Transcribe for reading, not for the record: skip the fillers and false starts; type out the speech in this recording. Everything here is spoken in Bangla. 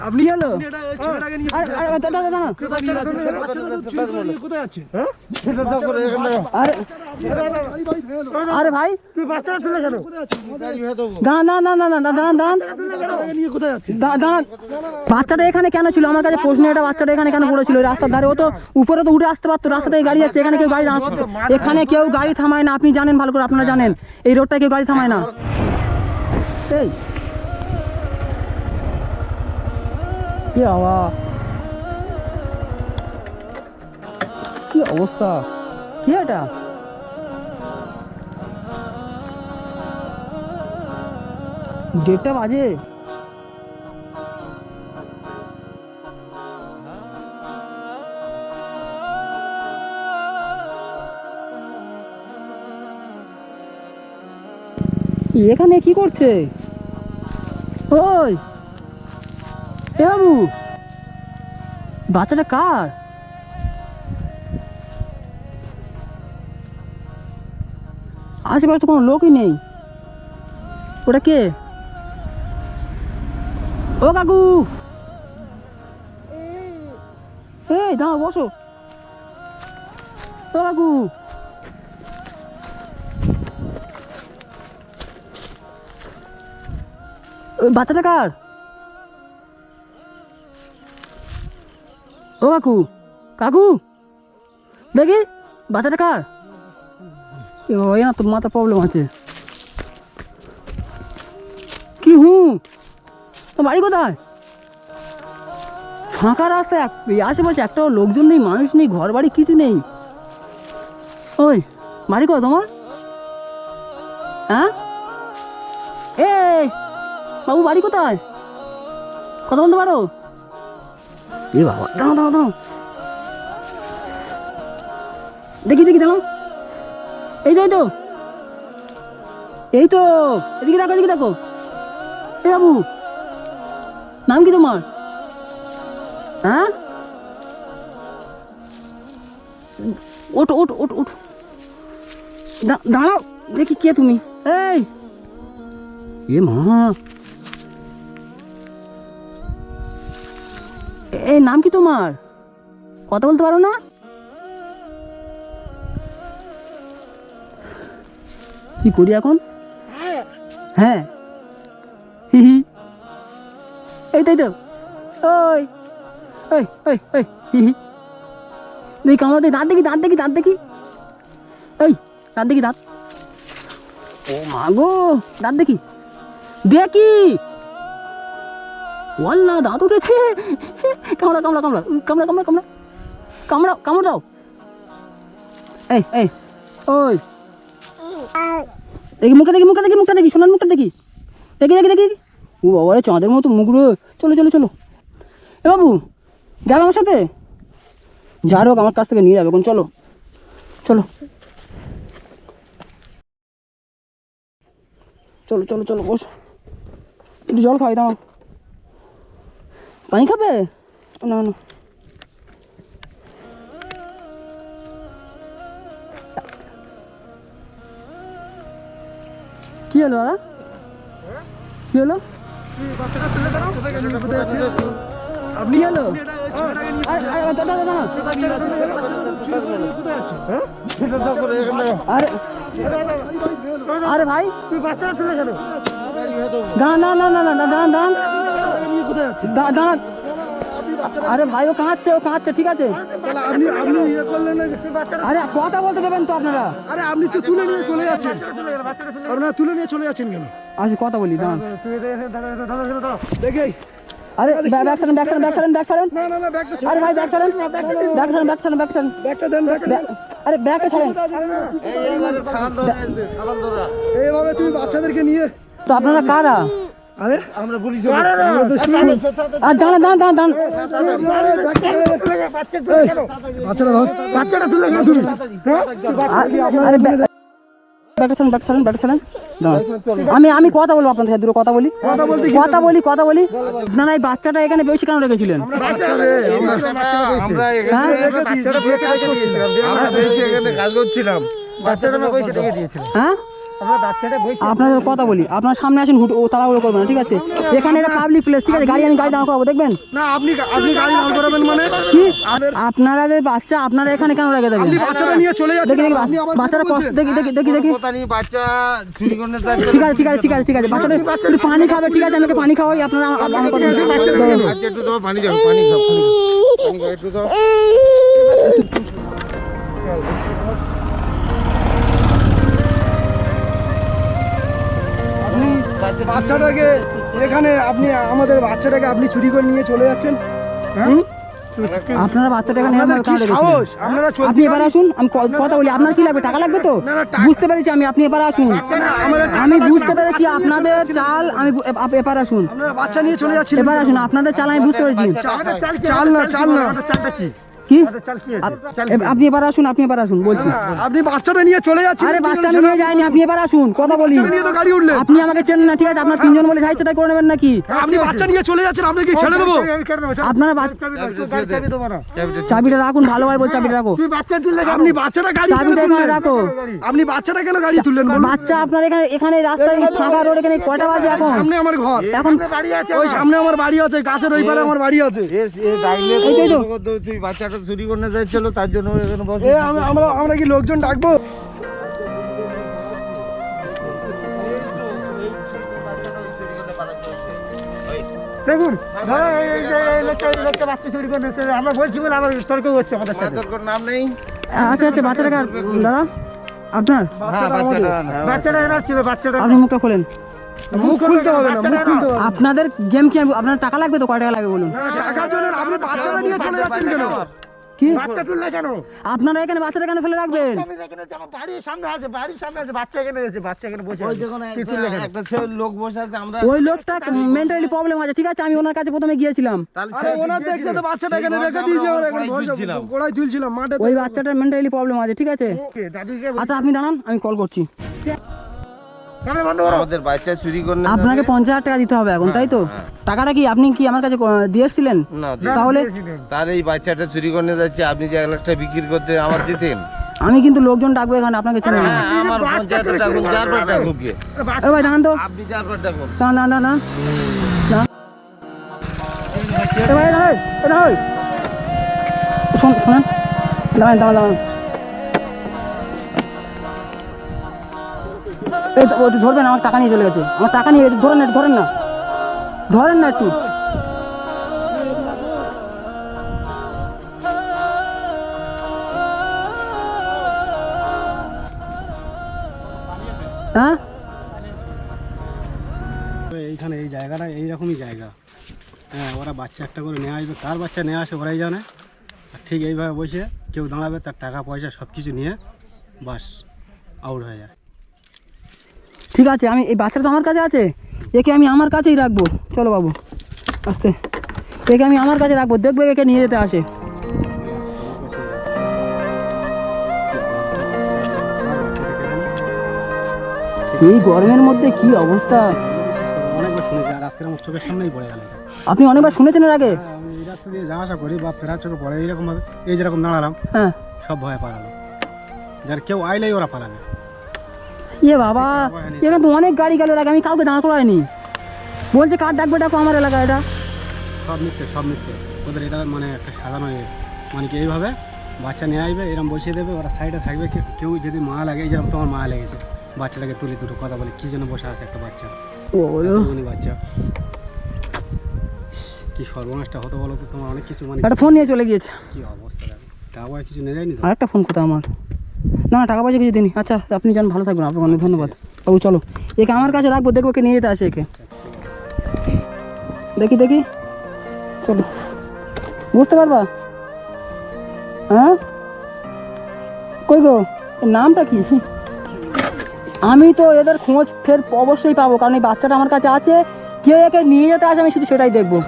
আপনি হলো আরে ভাই বাচ্চাটা এখানে কেন ছিল আমার কাছে প্রশ্ন, এটা বাচ্চাটা এখানে কেন পড়েছিল রাস্তার ধারে? ও তো উপরে তো উঠে আসতে পারতো, রাস্তা থেকে গাড়ি যাচ্ছে, এখানে কেউ গাড়ি এখানে কেউ গাড়ি থামায় না, আপনি জানেন ভালো করে, আপনারা জানেন এই রোডটা কেউ গাড়ি থামায় না। এই কি বাবা, কি অবস্থা, কি এটা? দেড়টা বাজে। এখানে কি করছে? ওই এ বাবু, বাচ্চাটা কার? আশেপাশে তো কোনো লোকই নেই। ওটা কে? ও কাকু, এই দাঁড়াও, বসো। ও কাকু, ওই বাচ্চাটা কার? ও কাকু, কাকু দেখি বাচ্চাটা কার? এ না, তোর মাথার প্রবলেম আছে কি? তোর বাড়ি কোথায়? ফাঁকা রাস্তা, আশেপাশে একটাও লোকজন নেই, মানুষ নেই, ঘর বাড়ি কিছু নেই। ওই বাড়ি কোথায় তোমার? হ্যাঁ, এই বাবু বাড়ি কোথায়? কথা বলতে পারো? এ বাবা, দাঁড়াও দাঁড়াও দাঁড়াও, দেখি দেখি, দাঁড়াও। এই তো এই তো এই তো, এদিকে দেখো, এদিকে দেখো। এ বাবু, নাম কি তোমার? হ্যাঁ, ওঠো ওঠো ওঠো ওঠো, দাঁড়াও দেখি কে তুমি? এই এ মা, এই নাম কি তোমার? কথা বলতে পারো না? কি করি এখন? হ্যাঁ, হি হি, এই তাই তো। ওই ওই ওই ওই হি হি, দেখি কামড়া, দেখি দাঁত, দেখি দাঁত, দেখি দাঁত, দেখি এই দাঁত, দেখি দাঁত। ও মা গো, দাঁত দেখি, দেখি ওয়াল্লা দাঁত উঠেছে। কামড়া কামড়া কামড়া কামড়া কামড়া কামড়া কামড়া, কামড় দাও। এই এই ওই দেখি মুখটা, দেখি মুখটা, দেখি মুখটা, দেখি সোনার মুখটা, দেখি দেখি দেখি দেখি। ও বাবা রে, চাঁদের মতো মুখ রে। চলো চলো চলো। এ বাবু, যাবে আমার সাথে? যার হোক আমার কাছ থেকে নিয়ে যাবে এখন, চলো চলো চলো চলো চলো, বস, একটু জল খাই দাও। পানি খাবে? না না, কি হলো দাদা, কি হলো? আপনি হলো আরে ভাই, দাঁড়ান দাঁড়ান দাঁড়ান দাঁড়ান দাঁড়ান দাঁড়ান। আরে ভাই, ও কাঁদছে, ও কাঁদছে, ঠিক আছে। আরে কথা বলতে দেবেন তো আপনারা? আরে আপনি তো তুলে নিয়ে চলে যাচ্ছেন, আপনারা তুলে নিয়ে চলে যাচ্ছেন কেন? আচ্ছা কথা বলি, দাঁড়ান। দেখে আরে ব্যাক ছাড়েন, ব্যাক ছাড়েন, ব্যাক ছাড়েন, ব্যাক ছাড়েন। না না না, ব্যাগটা আরে ভাই ব্যাক ছাড়েন, ব্যাক ছাড়েন, ব্যাক ছাড়েন, ব্যাক ছাড়েন, ব্যাগটা দেন, ব্যাগটা। আরে ব্যাকটা ছাড়েন। এইভাবে তুমি বাচ্চাদেরকে নিয়ে, তো আপনারা কারা? আরে আমরা পুলিশ, আর দাঁড়ান দাঁড়ান দাঁড়ান দাঁড়ান, বাচ্চাটা তুলে গেল তুমি। আরে ব্যাক ছাড়েন, ব্যাক ছাড়েন, ব্যাক ছাড়েন। আমি কথা বলবো আপনাদের সাথে, দূরে কথা বলি, কথা বলি, কথা বলি। না না, এই বাচ্চাটা এখানে বেশি কেন রেখেছিলেন? কাজ করছিলাম, বাচ্চাটা না পয়সা রেখে দিয়েছিলাম। হ্যাঁ, আপনাদের কথা বলি, আপনার সামনে আসেন, ও তাড়াহুড়ো করবেন না, ঠিক আছে? এখানে এটা পাবলিক প্লেস, ঠিক আছে? আমি গাড়ি দাঁড় করাবো, দেখবেন? না আপনি গাড়ি দাঁড় করাবেন মানে কি আপনারা যে বাচ্চা আপনারা এখানে কেন রেখে দেবেন? আপনি বাচ্চাটা নিয়ে চলে যাচ্ছেন, দেখি আপনি আবার বাচ্চারা বলছেন? দেখি কথা নেই, বাচ্চা চুরি করতে যাচ্ছে। ঠিক আছে বাচ্চাটা একটু পানি খাবে, ঠিক আছে? আমি একটু পানি খাওয়াই, আপনারা আমার কথা আচ্ছা, একটু দাও, পানি দাও, পানি খাও, পানি খাও, একটু দাও। আপনি বাচ্চাটাকে এখানে আমাদের বাচ্চাটাকে আপনি চুরি করে নিয়ে চলে যাচ্ছেন, হ্যাঁ? আপনারা বাচ্চাটা এখানে আপনাদের কি কেন রেখেছেন? সাহস? আপনারা চলতি আপনি এবার আসুন, আমি কথা বলি। আপনার কি লাগবে? টাকা লাগবে তো? না, টাকা- বুঝতে পেরেছি আমি, আপনি এবার আসুন। আমি বুঝতে পেরেছি আপনাদের চাল, আমি এবার আসুন, আপনারা বাচ্চা নিয়ে চলে যাচ্ছেন, এবার আসুন, আপনাদের চাল আমি বুঝতে পেরেছি। চাল না কি আপনি এবার আসুন বলছি। আপনি বাচ্চাটা নিয়ে চলে যাচ্ছেন। আরে বাচ্চা আমি নিয়ে যাইনি, আপনি এবার আসুন, কথা বলি। বাচ্চাটা নিয়ে তো গাড়ি উঠলেন। আপনি আমাকে চেনেন না, ঠিক আছে? আপনার তিনজন বলে যাইছে তাই করে নেবেন নাকি? আপনি বাচ্চা নিয়ে চলে যাচ্ছেন, আপনি কি ছেড়ে দেবো? আপনারা চাবিটা রাখুন, ভালো হয় বল, চাবিটা রাখো, আপনি বাচ্চাটা গাড়ি কেন চাবিটা এখানে তুললেন? রাখো। আপনি বাচ্চাটা কেন গাড়ি তুললেন বলুন? বাচ্চা আপনার এখানে রাস্তায় ফাঁকা রোড, এখানে কয়টা বাজে এখন? সামনে আমার ঘর, এখন ওই সামনে আমার বাড়ি আছে, গাছের ওই পারে আমার বাড়ি আছে। এইটাই তো। তুই বাচ্চাটা চুরি করতে যাচ্ছিল, তার জন্য এখানে বসে। আমরা কি লোকজন ডাকবো? দেখুন বাচ্চা চুরি করে নিচ্ছে, আমরা বলছি বলে আমার তর্ক হচ্ছে আমাদের সাথে। তোর নাম নেই? আচ্ছা বাচ্চাটা দাদা আপনার? হ্যাঁ, বাচ্চাটা বাচ্চাটা এনার ছিল, বাচ্চাটা আপনি মুখটা খোলেন। মুখ খুলতে হবে না, মুখ খুলতে হবে না। আপনাদের গেম কি? আপনার টাকা লাগবে তো? কয় টাকা লাগবে বলুন? টাকার জন্য আপনি বাচ্চাটা নিয়ে চলে যাচ্ছেন কেন? কি বাচ্চা তুললে কেন? আপনারা এখানে বাচ্চাটা কেন ফেলে রাখবেন? আমি এখানে আমার বাড়ির সামনে আছে, বাচ্চা এখানে এসে, বাচ্চা এখানে বসে ওই আছে। দেখুন, তুই তুললে কেন? একটা ছেলে লোক বসে আছে, আমরা ওই লোকটা মেন্টালি প্রবলেম আছে, ঠিক আছে? আমি ওনার কাছে প্রথমে গিয়েছিলাম, তাহলে আরে ওনার দেখতে তো বাচ্চাটা এখানে রেখে দিয়েছে, ওরা এখানে গোড়ায় তুলছিলাম মাঠে। ওই বাচ্চাটার মেন্টালি প্রবলেম আছে, ঠিক আছে? ওকে, দাদুকে আচ্ছা আপনি দাঁড়ান, আমি কল করছি। ক্যামেরা বন্ধ করো। আমাদের বাচ্চা চুরি করতে আপনাকে 50,000 টাকা দিতে হবে এখন, তাই তো? টাকাটা কি আপনি কি আমার কাছে দিয়ে এসেছিলেন? না, তাহলে তার এই বাচ্চাটা চুরি করতে যাচ্ছে, আপনি যে 1 লাখ টাকা বিক্রি করতে আমার দিতেন। আমি কিন্তু লোকজন ডাকবো এখানে, আপনাকে চেনেন না। আমার পঞ্চায়েতে ডাকুন, 4 ডাকুন কে? এ ভাই দাঁড়ান তো, আপনি 4 ডাকুন। দাঁড়ান। এ ভাই দাঁড়ান, শোনেন, দাঁড়ান। এই ধরবেন, আমার টাকা নিয়ে চলে গেছে, আমার টাকা নিয়ে গেছে, ধরেন না একটু। হ্যাঁ এইখানে এই জায়গাটা এইরকমই জায়গা, হ্যাঁ। ওরা বাচ্চা একটা করে নিয়ে আসবে, কার বাচ্চা নিয়ে আসে ওরাই জানে। আর ঠিক এইভাবে বসে কেউ দাঁড়াবে, তার টাকা পয়সা সব কিছু নিয়ে বাস আউট হয়ে যায়। ঠিক আছে, আমি এই বাচ্চাটা তো আমার কাছে আছে, একে আমি আমার কাছেই রাখবো। চলো বাবু আস্তে, একে আমি আমার কাছে রাখবো, দেখবো একে নিয়ে যেতে আসে। এই গরমের মধ্যে কি অবস্থা! অনেকবার শুনেছি, আর আজকের আমার চোখের সামনেই পড়ে গেল এটা। আপনি অনেকবার শুনেছেন এর আগে? হ্যাঁ, আমি এই রাস্তা দিয়ে যাওয়া আসা করি বা ফেরার চোখে পড়ে এইরকমভাবে, এই যেরকম দাঁড়ালাম, হ্যাঁ। সব ভয়ে পালালো। যার কেউ আইলেই ওরা পালাবে। ইয়ে বাবা, এখানে তো অনেক গাড়ি গেল, আগে আমি কাউকে দাঁড় করাইনি। বলছে কার ডাকবে, ডাকো আমার এলাকা। এটা সব মিথ্যে ওদের। এটা মানে একটা সাজানো মানে কি, এইভাবে বাচ্চা নিয়ে আসবে, এরকম বসিয়ে দেবে, ওরা সাইডে থাকবে। কেউ যদি মা লাগে, এই যেরকম তোমার মা লেগেছে, বাচ্চাটাকে তুলে দুটো কথা বলে কি জন্য বসে আছে একটা বাচ্চা, এতটুকুনি বাচ্চা। কি সর্বনাশটা হতো বলো তো, তোমার অনেক কিছু মানে একটা ফোন নিয়ে চলে গিয়েছে। কি অবস্থা, টাকা পয়সা কিছু নিয়ে যায়নি তো? আর একটা ফোন কোথাও আমার? না টাকা পয়সা কিছু দিনই। আচ্ছা আপনি যান, ভালো থাকবেন, আপনাকে অনেক ধন্যবাদ বাবু। চলো একে আমার কাছে রাখবো, দেখবো কে নিয়ে যেতে আসে একে। দেখি চলো, বুঝতে পারবা? হ্যাঁ কই গো, এর নামটা কি? আমি তো এদের খোঁজ ফের অবশ্যই পাবো, কারণ এই বাচ্চাটা আমার কাছে আছে। কে একে নিয়ে যেতে আসে আমি শুধু সেটাই দেখবো।